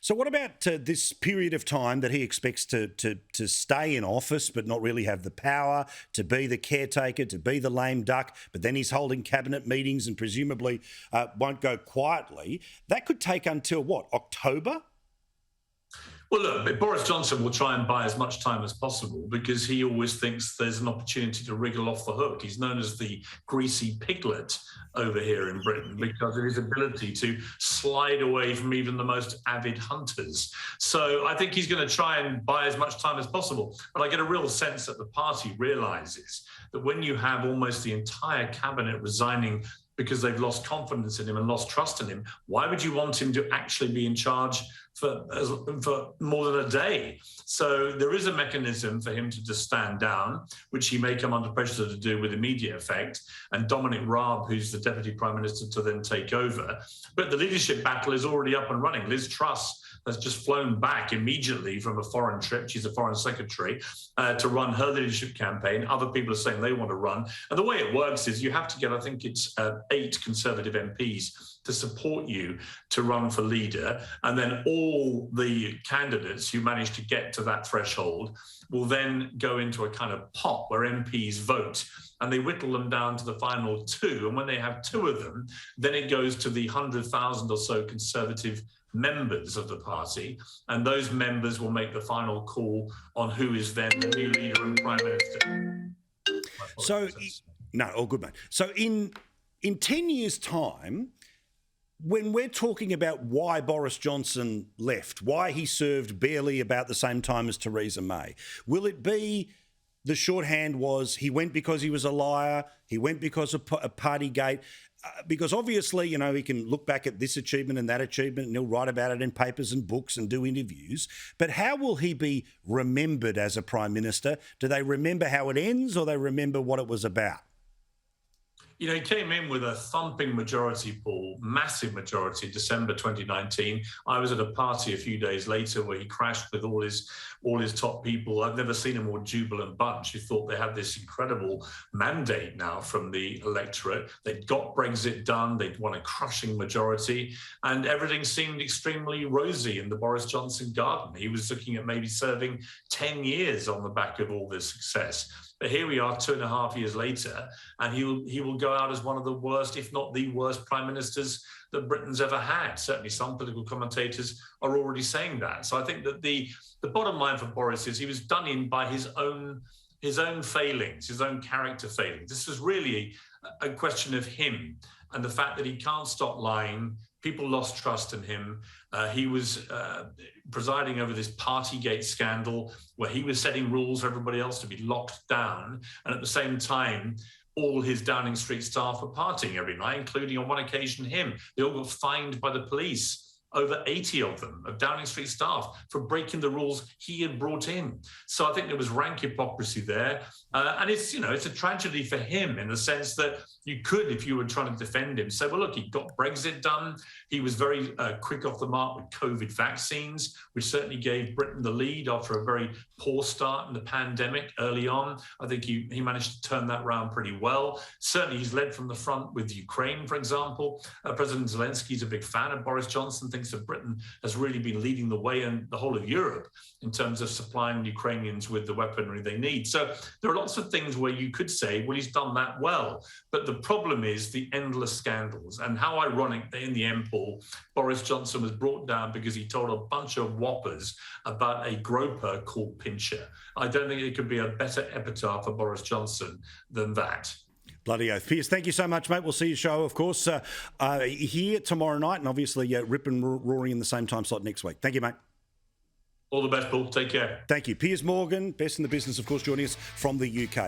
So what about this period of time that he expects to stay in office but not really have the power, to be the caretaker, to be the lame duck, but then he's holding cabinet meetings and presumably won't go quietly? That could take until, what, October? Well, look, Boris Johnson will try and buy as much time as possible because he always thinks there's an opportunity to wriggle off the hook. He's known as the greasy piglet over here in Britain because of his ability to slide away from even the most avid hunters. So I think he's going to try and buy as much time as possible. But I get a real sense that the party realises that when you have almost the entire cabinet resigning because they've lost confidence in him and lost trust in him, why would you want him to actually be in charge for more than a day? So there is a mechanism for him to just stand down, which he may come under pressure to do with immediate effect, and Dominic Raab, who's the Deputy Prime Minister, to then take over. But the leadership battle is already up and running. Liz Truss has just flown back immediately from a foreign trip. She's a foreign secretary to run her leadership campaign. Other people are saying they want to run. And the way it works is you have to get, I think it's 8 Conservative MPs to support you to run for leader. And then all the candidates who manage to get to that threshold will then go into a kind of pot where MPs vote, and they whittle them down to the final 2. And when they have 2 of them, then it goes to the 100,000 or so Conservative members of the party, and those members will make the final call on who is then the new leader and Prime Minister. So, no, all good, mate. So in 10 years' time, when we're talking about why Boris Johnson left, why he served barely about the same time as Theresa May, will it be the shorthand was he went because he was a liar, he went because of Partygate? Because obviously, you know, he can look back at this achievement and that achievement and he'll write about it in papers and books and do interviews. But how will he be remembered as a Prime Minister? Do they remember how it ends or they remember what it was about? You know, he came in with a thumping majority, Paul, massive majority, December 2019. I was at a party a few days later where he crashed with all his top people. I've never seen a more jubilant bunch who thought they had this incredible mandate now from the electorate. They'd got Brexit done, they'd won a crushing majority, and everything seemed extremely rosy in the Boris Johnson garden. He was looking at maybe serving 10 years on the back of all this success. But here we are 2.5 years later, and he will go out as one of the worst, if not the worst, prime ministers that Britain's ever had. Certainly some political commentators are already saying that. So I think that the bottom line for Boris is he was done in by his own failings, his own character failings. This was really a question of him and the fact that he can't stop lying. People lost trust in him. He was presiding over this Partygate scandal where he was setting rules for everybody else to be locked down. And at the same time, all his Downing Street staff were partying every night, including on one occasion him. They all got fined by the police, over 80 of them, of Downing Street staff, for breaking the rules he had brought in. So I think there was rank hypocrisy there. And it's a tragedy for him in the sense that you could, if you were trying to defend him, say, well, look, he got Brexit done. He was very quick off the mark with COVID vaccines, which certainly gave Britain the lead after a very poor start in the pandemic early on. I think he managed to turn that around pretty well. Certainly he's led from the front with Ukraine, for example. President Zelensky's a big fan of Boris Johnson, thinks that Britain has really been leading the way in the whole of Europe in terms of supplying the Ukrainians with the weaponry they need. So there are lots of things where you could say, well, he's done that well. But the problem is the endless scandals. And how ironic that in the end, Paul, Boris Johnson was brought down because he told a bunch of whoppers about a groper called Pincher. I don't think it could be a better epitaph for Boris Johnson than that. Bloody oath. Piers, thank you so much, mate. We'll see your show, of course, here tomorrow night and obviously Rip and Roaring in the same time slot next week. Thank you, mate. All the best, Paul. Take care. Thank you. Piers Morgan, best in the business, of course, joining us from the UK.